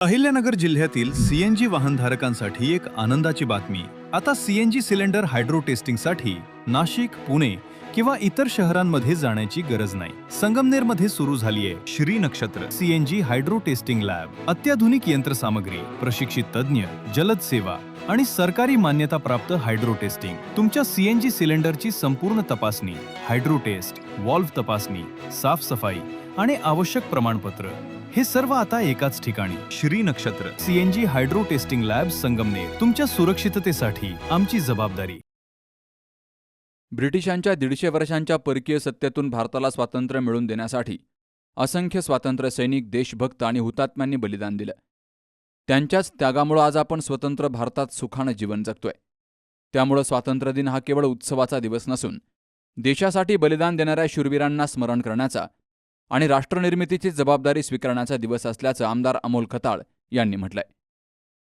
अहिल्यानगर जिल्ह्यातील सीएनजी वाहनधारकांसाठी एक आनंदाची बातमी. आता सीएनजी सिलेंडर हायड्रो टेस्टिंगसाठी नाशिक, पुणे किंवा इतर शहरांमध्ये जाण्याची गरज नाही. संगमनेरमध्ये सुरू झाली आहे श्री नक्षत्र सीएनजी हायड्रो टेस्टिंग लॅब. अत्याधुनिक यंत्रसामग्री, प्रशिक्षित तज्ञ, जलद सेवा आणि सरकारी मान्यता प्राप्त हायड्रो टेस्टिंग. तुमच्या सीएनजी सिलेंडरची संपूर्ण तपासणी, हायड्रो टेस्ट, वॉल्व्ह तपासणी, साफसफाई आणि आवश्यक प्रमाणपत्र हे सर्व आता एकाच ठिकाणी. श्री नक्षत्र CNG hydro testing lab, Sangamner. तुमच्या सुरक्षिततेसाठी आमची जबाबदारी. ब्रिटिशांच्या 150 वर्षांच्या परकीय सत्तेतून भारताला स्वातंत्र्य मिळवून देण्यासाठी असंख्य स्वातंत्र्य सैनिक, देशभक्त आणि हुतात्म्यांनी बलिदान दिलं. त्यांच्याच त्यागामुळे आज आपण स्वतंत्र भारतात सुखानं जीवन जगतोय. त्यामुळे स्वातंत्र्य दिन हा केवळ उत्सवाचा दिवस नसून देशासाठी बलिदान देणाऱ्या शूरवीरांना स्मरण करण्याचा आणि राष्ट्रनिर्मितीची जबाबदारी स्वीकारण्याचा दिवस असल्याचं आमदार अमोल खताळ यांनी म्हटलंय.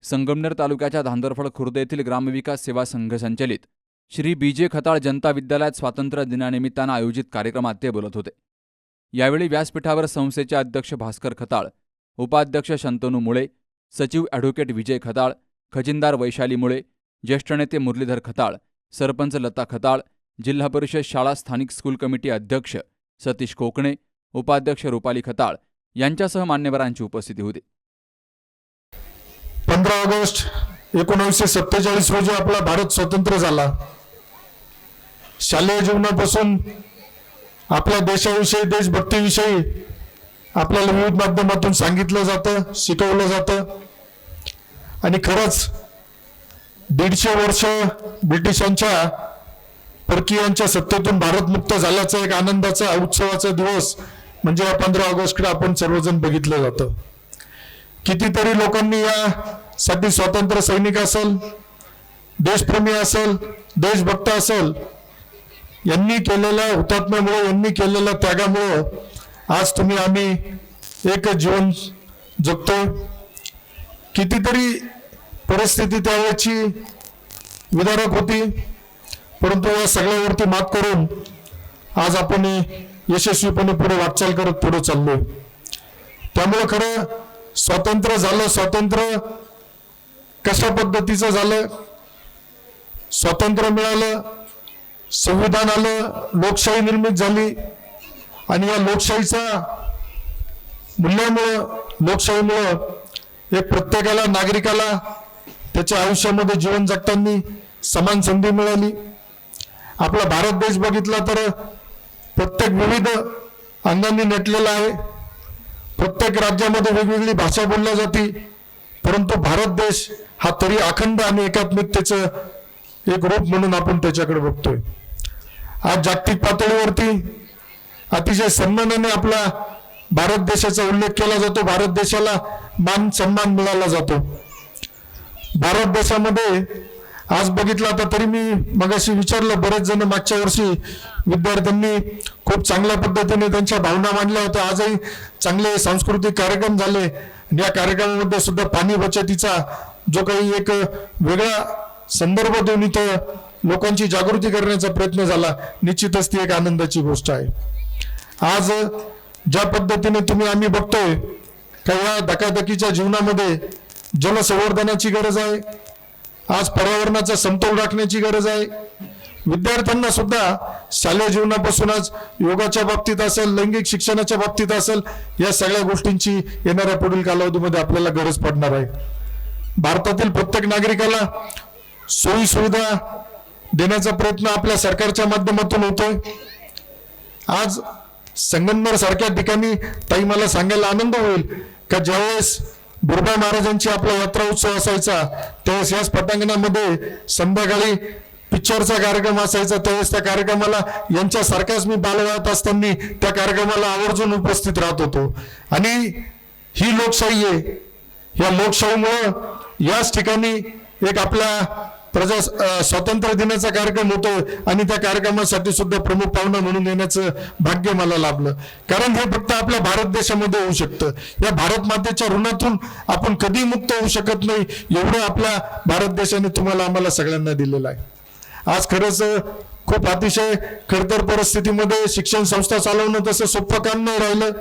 संगमनेर तालुक्याच्या धांदरफळ खुर्द येथील ग्रामविकास सेवा संघ संचलित श्री बीजे खताळ जनता विद्यालयात स्वातंत्र्य दिनानिमित्तानं आयोजित कार्यक्रमात ते बोलत होते. यावेळी व्यासपीठावर संस्थेचे अध्यक्ष भास्कर खताळ, उपाध्यक्ष शंतनू मुळे, सचिव ॲडव्होकेट विजय खताळ, खजिनदार वैशाली मुळे, ज्येष्ठ नेते मुरलीधर खताळ, सरपंच लता खताळ, जिल्हा परिषद शाळा स्थानिक स्कूल कमिटी अध्यक्ष सतीश कोकणे, उपाध्यक्ष रुपाली खताळ यांच्यासह मान्यवरांची उपस्थिती होती. 15 ऑगस्ट 1947 रोजी आपला भारत स्वतंत्र झाला. शालेय जीवनापासून आपल्या देशाविषयी, देशभक्तीविषयी आपल्याला विविध माध्यमातून सांगितलं जातं, शिकवलं जातं. आणि खरंच 150 वर्ष ब्रिटिशांच्या, परकीयांच्या सत्तेतून भारत मुक्त झाल्याचा एक आनंदाचा, उत्सवाचा दिवस म्हणजे 15 ऑगस्टकडे आपण सर्वजण बघितलं जातं. कितीतरी लोकांनी यासाठी, स्वातंत्र्य सैनिक असेल, देशप्रेमी असेल, देशभक्त असेल, यांनी केलेल्या हुतात्म्यामुळे, यांनी केलेल्या त्यागामुळे आज तुम्ही आम्ही एक जीवन जगतोय. कितीतरी परिस्थिती त्यावेळची विदारक होती, परंतु या सगळ्यावरती मात करून आज आपण यशस्वीपणे पुढे वाटचाल करत पुढे चाललोय. त्यामुळे खरं स्वातंत्र्य झालं. स्वातंत्र्य कशा पद्धतीचं झालं? स्वातंत्र्य मिळालं, संविधान आलं, लोकशाही निर्मित झाली आणि या लोकशाहीचा मूल्यामुळं, लोकशाहीमुळं एक प्रत्येकाला, नागरिकाला त्याच्या आयुष्यामध्ये जीवन जगताना समान संधी मिळाली. आपला भारत देश बघितला तर प्रत्येक विविध अंगांनी नटलेला आहे. प्रत्येक राज्यामध्ये वेगवेगळी भाषा बोलली जाते, परंतु भारत देश हा तरी अखंड आणि एकात्मिकतेचं एक रूप म्हणून आपण त्याच्याकडे बघतोय. आज जागतिक पातळीवरती अतिशय सन्मानाने आपला भारत देशाचा उल्लेख केला जातो. भारत देशाला मान सन्मान मिळाला जातो. भारत देशामध्ये आज बघितलं, आता तरी मी मगाशी विचारलं, बरेच जण मागच्या वर्षी विद्यार्थ्यांनी खूप चांगल्या पद्धतीने त्यांच्या भावना मांडल्या होत्या. आजही चांगले सांस्कृतिक कार्यक्रम झाले. या कार्यक्रमामध्ये सुद्धा पाणी बचतीचा जो काही एक वेगळा संदर्भ देऊन इथं लोकांची जागृती करण्याचा प्रयत्न झाला, निश्चितच ती एक आनंदाची गोष्ट आहे. आज ज्या पद्धतीने तुम्ही आम्ही बघतोय का या धकाधकीच्या जीवनामध्ये जलसंवर्धनाची गरज आहे, आज पर्यावरणाचा समतोल राखण्याची गरज आहे. विद्यार्थ्यांना सुद्धा शालेय जीवनापासून आज योगाच्या बाबतीत असेल, लैंगिक शिक्षणाच्या बाबतीत असेल, या सगळ्या गोष्टींची येणाऱ्या पुढील कालावधीमध्ये आपल्याला गरज पडणार आहे. भारतातील प्रत्येक नागरिकाला सोयी सुविधा देण्याचा प्रयत्न आपल्या सरकारच्या माध्यमातून होतोय. आज संगमनेर सारख्या ठिकाणी ताई मला सांगायला आनंद होईल का ज्यावेळेस बिरबा महाराजांची आपला यात्रा उत्सव असायचा, त्यावेळेस याच पटांगणामध्ये संध्याकाळी पिक्चरचा कार्यक्रम असायचा. त्यावेळेस त्या कार्यक्रमाला यांच्यासारखाच मी बालवयात असताना त्या कार्यक्रमाला आवर्जून उपस्थित राहत होतो. आणि ही लोकशाही आहे. या लोकशाहीमुळं याच ठिकाणी एक आपला स्वातंत्र्य दिनाचा कार्यक्रम होतोय आणि त्या कार्यक्रमासाठी सुद्धा प्रमुख पाहुणा म्हणून येण्याचं भाग्य मला लाभलं. कारण हे फक्त आपल्या भारत देशामध्ये होऊ शकतं. या भारत मातेच्या ऋणातून आपण कधी मुक्त होऊ शकत नाही, एवढं आपल्या भारत देशाने तुम्हाला, आम्हाला सगळ्यांना दिलेलं आहे. आज खरंच खूप अतिशय खडतर परिस्थितीमध्ये शिक्षण संस्था चालवणं तसं सोपं काम नाही राहिलं.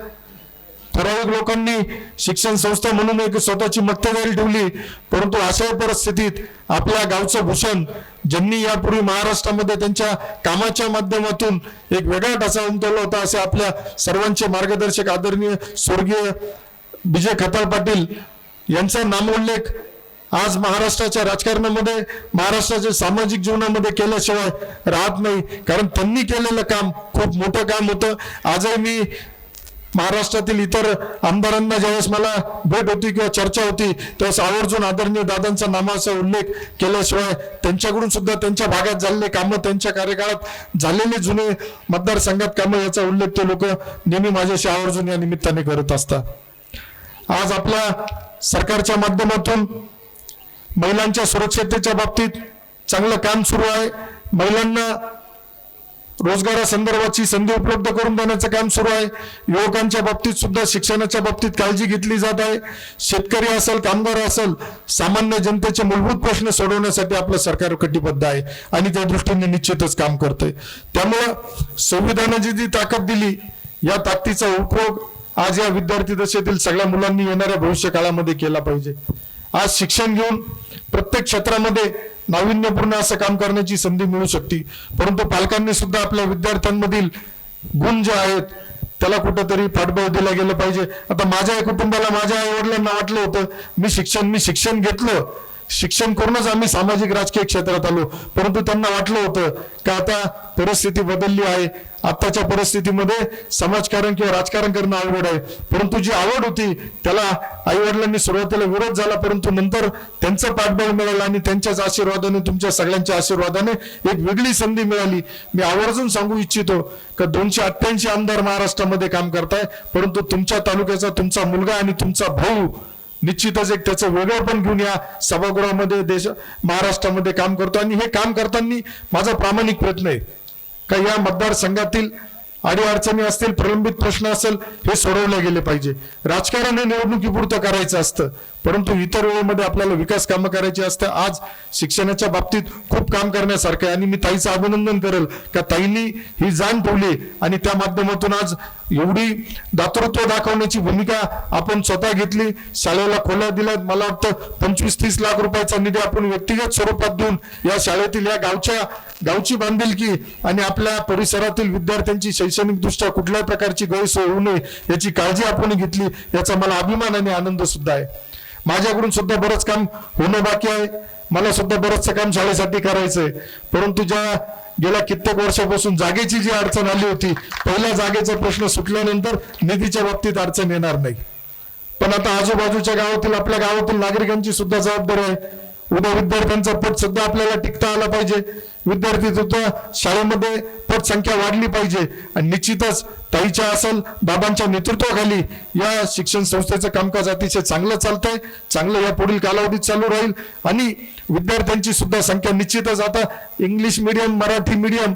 ठराविक लोकांनी शिक्षण संस्था म्हणून एक स्वतःची मक्तेदारी ठेवली, परंतु अशा परिस्थितीत आपल्या गावचं भूषण, ज्यांनी यापूर्वी महाराष्ट्रामध्ये त्यांच्या कामाच्या माध्यमातून एक वेगळा ठसा उमटवला होता, असे आपल्या सर्वांचे मार्गदर्शक आदरणीय स्वर्गीय विजय खताळ पाटील यांचा नामोल्लेख आज महाराष्ट्राच्या राजकारणामध्ये, महाराष्ट्राच्या सामाजिक जीवनामध्ये केल्याशिवाय राहत नाही. कारण त्यांनी केलेलं काम खूप मोठं काम होतं. आजही मी महाराष्ट्रातील इतर आमदारांना ज्यावेळेस मला भेट होती किंवा चर्चा होती त्यावेळेस आवर्जून आदरणीय दादांचा नावाचा उल्लेख केल्याशिवाय त्यांच्याकडून सुद्धा त्यांच्या भागात झालेले कामं, त्यांच्या कार्यकाळात झालेले जुने मतदारसंघात कामं याचा उल्लेख ते लोक नेहमी माझ्याशी आवर्जून या निमित्ताने करत असतात. आज आपल्या सरकारच्या माध्यमातून महिलांच्या सुरक्षिततेच्या बाबतीत चांगलं काम सुरू आहे. महिलांना रोजगारासंदर्भाची संधी उपलब्ध करून देण्याचं काम सुरू आहे. युवकांच्या बाबतीत सुद्धा शिक्षणाच्या बाबतीत काळजी घेतली जात आहे. शेतकरी असेल, कामगार असेल, सामान्य जनतेचे मूलभूत प्रश्न सोडवण्यासाठी आपलं सरकार कटिबद्ध आहे आणि त्या दृष्टीने निश्चितच काम करतंय. त्यामुळं संविधानाची जी ताकद दिली, या ताकदीचा उपयोग आज या विद्यार्थी दशेतील सगळ्या मुलांनी येणाऱ्या भविष्य काळामध्ये केला पाहिजे. आज शिक्षण घेऊन प्रत्येक क्षेत्रामध्ये नाविन्यपूर्ण असं काम करण्याची संधी मिळू शकते, परंतु पालकांनी सुद्धा आपल्या विद्यार्थ्यांमधील गुण जे आहेत त्याला कुठंतरी पाठबळ दिलं गेलं पाहिजे. आता माझ्या कुटुंबाला, माझ्या आई वडिलांना वाटलं होतं मी शिक्षण घेतलं, शिक्षण करूनच आम्ही सामाजिक राजकीय क्षेत्रात आलो, परंतु त्यांना वाटलं होतं की आता परिस्थिती बदलली आहे, आताच्या परिस्थितीमध्ये समाजकारण किंवा राजकारण करणं अवघड आहे. परंतु जी आवड होती त्याला आई वडिलांनी सुरुवातीला विरोध झाला, परंतु नंतर त्यांचं पाठबळ मिळालं आणि त्यांच्याच आशीर्वादाने, तुमच्या सगळ्यांच्या आशीर्वादाने एक वेगळी संधी मिळाली. मी आवर्जून सांगू इच्छितो की 288 आमदार महाराष्ट्रामध्ये काम करताय, परंतु तुमच्या तालुक्याचा तुमचा मुलगा आणि तुमचा भाऊ निश्चितच एक त्याचं वेगळेपण घेऊन या सभागृहामध्ये महाराष्ट्रामध्ये काम करतो. आणि हे काम करताना माझा प्रामाणिक प्रयत्न आहे का या मतदारसंघातील अडीअडचणी असतील, प्रलंबित प्रश्न असेल, हे सोडवले गेले पाहिजे. राजकारण हे निवडणुकीपुरतं करायचं असतं, परंतु इतर वेळेमध्ये आपल्याला विकास कामं करायची असतं. आज शिक्षणाच्या बाबतीत खूप काम करण्यासारखं आहे आणि मी ताईचं अभिनंदन करेल का ताईंनी ही जाण ठेवली आणि त्या माध्यमातून आज एवढी दातृत्व दाखवण्याची भूमिका आपण स्वतः घेतली. शाळेला खोल्या दिल्यात. मला वाटतं 25-30 लाख रुपयाचा निधी आपण व्यक्तिगत स्वरूपात देऊन या शाळेतील, या गावची बांधिलकी आणि आपल्या परिसरातील विद्यार्थ्यांची शैक्षणिक दृष्ट्या कुठल्याही प्रकारची गैरसोय होऊ नये याची काळजी आपण घेतली. याचा मला अभिमान आणि आनंद सुद्धा आहे. माझ्याकडून सुद्धा बरंच काम होणं बाकी आहे. मला सुद्धा बरंचसं काम शाळेसाठी करायचंय, परंतु गेल्या कित्येक वर्षापासून जागेची जी अडचण आली होती, पहिल्या जागेचा प्रश्न सुटल्यानंतर निधीच्या बाबतीत अडचण येणार नाही. पण आता आजूबाजूच्या गावातील, आपल्या गावातील नागरिकांची सुद्धा जबाबदारी आहे. उद्या विद्यार्थ्यांचा पट सुद्धा आपल्याला टिकता आला पाहिजे. विद्यार्थी सुद्धा शाळेमध्ये पट संख्या वाढली पाहिजे आणि निश्चितच ताईच्या असेल, बाबांच्या नेतृत्वाखाली या शिक्षण संस्थेचं कामकाज अतिशय चांगलं चालतंय. चांगलं या पुढील कालावधीत चालू राहील आणि विद्यार्थ्यांची सुद्धा संख्या निश्चितच आता इंग्लिश मीडियम, मराठी मीडियम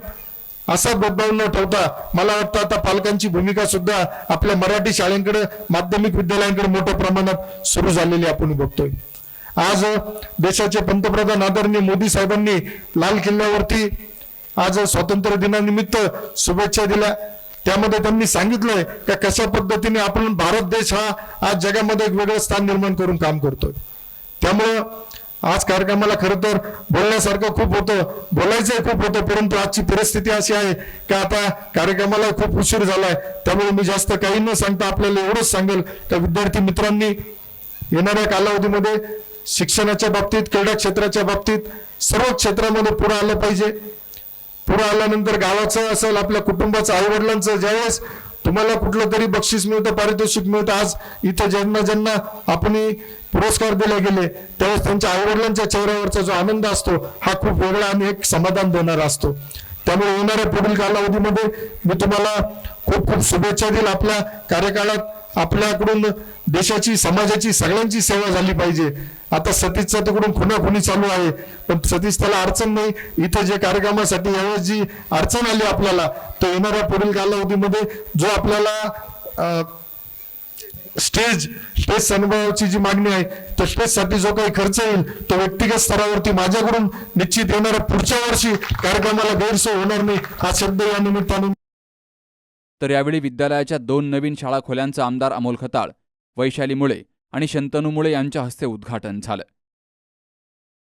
असा भेदभाव न ठेवता मला वाटतं आता पालकांची भूमिका सुद्धा आपल्या मराठी शाळांकडे, माध्यमिक विद्यालयांकडे मोठ्या प्रमाणात सुरू झालेली आपण बघतोय. आज देशाचे पंतप्रधान आदरणीय मोदी साहेबांनी लाल किल्ल्यावरती आज स्वातंत्र्य दिनानिमित्त शुभेच्छा दिल्या. त्यामध्ये त्यांनी सांगितलंय की कशा पद्धतीने आपण भारत देश हा आज जगामध्ये एक वेगळं स्थान निर्माण करून काम करतोय. त्यामुळं आज कार्यक्रमाला खरं तर बोलण्यासारखं खूप होतं, बोलायचं खूप होतं, परंतु आजची परिस्थिती अशी आहे की आता कार्यक्रमाला खूप उशीर झालाय. त्यामुळे मी जास्त काही न सांगता आपल्याला एवढंच सांगेल की विद्यार्थी मित्रांनी येणाऱ्या कालावधीमध्ये शिक्षणाच्या बाबतीत, क्रीडा क्षेत्राच्या बाबतीत सर्व क्षेत्रामध्ये पुढे आलं पाहिजे. पुढे आल्यानंतर गावाचं असेल, आपल्या कुटुंबाचं, आई वडिलांचं, ज्यावेळेस तुम्हाला कुठलं तरी बक्षीस मिळतं, पारितोषिक मिळतं, आज इथं ज्यांना आपण पुरस्कार दिले गेले त्यावेळेस त्यांच्या आई वडिलांच्या चेहऱ्यावरचा जो आनंद असतो हा खूप वेगळा आणि एक समाधान देणारा असतो. त्यामुळे येणाऱ्या पुढील कालावधीमध्ये मी तुम्हाला खूप खूप शुभेच्छा देईल. आपल्या कार्यकाळात आपल्याकडून देशाची, समाजाची, सगळ्यांची सेवा झाली पाहिजे. आता सतीशचा तिकडून खुनाखुनी चालू आहे, पण सतीश त्याला अडचण नाही. इथं जे कार्यक्रमासाठी यावेळेस जी अडचण आली आपल्याला, तो येणाऱ्या पुढील कालावधीमध्ये जो आपल्याला स्टेज सन्मानाची जी मागणी आहे, तर स्टेजसाठी जो काही खर्च येईल तो व्यक्तिगत स्तरावरती माझ्याकडून निश्चित येणाऱ्या पुढच्या वर्षी कार्यक्रमाला गैरसोय होणार नाही हा शब्द या निमित्ताने तर यावेळी विद्यालयाच्या 2 नवीन शाळा खोल्यांचं आमदार अमोल खताळ, वैशाली मुळे आणि शंतनू मुळे यांच्या हस्ते उद्घाटन झालं.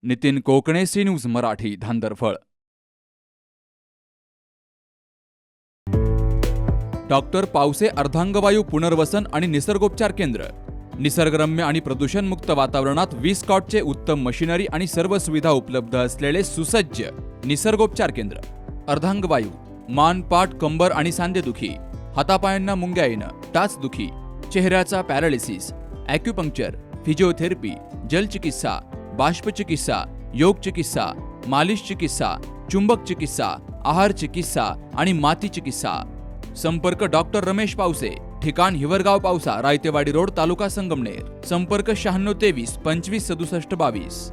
Nitin Kokane, C news Marathi, Dhandarphal. Doctor Pawase अर्धांगवायू पुनर्वसन आणि निसर्गोपचार केंद्र. निसर्गरम्य आणि प्रदूषणमुक्त वातावरणात 20 कॉटचे उत्तम मशिनरी आणि सर्व सुविधा उपलब्ध असलेले सुसज्ज निसर्गोपचार केंद्र. अर्धांगवायू, मान, पाठ, कंबर आणि सांधेदुखी, हातापायांना मुंग्या येणं, टाचदुखी, चेहऱ्याचा पॅरालिसिस, ॲक्युपंक्चर, फिजिओथेरपी, जलचिकित्सा, बाष्पचिकित्सा, योग चिकित्सा, मालिश चिकित्सा, चुंबक चिकित्सा, आहार चिकित्सा आणि माती चिकित्सा. संपर्क डॉक्टर रमेश पावसे, ठिकाण हिवरगाव पावसा, रायतेवाडी रोड, तालुका संगमनेर. संपर्क 9623 25 67 22.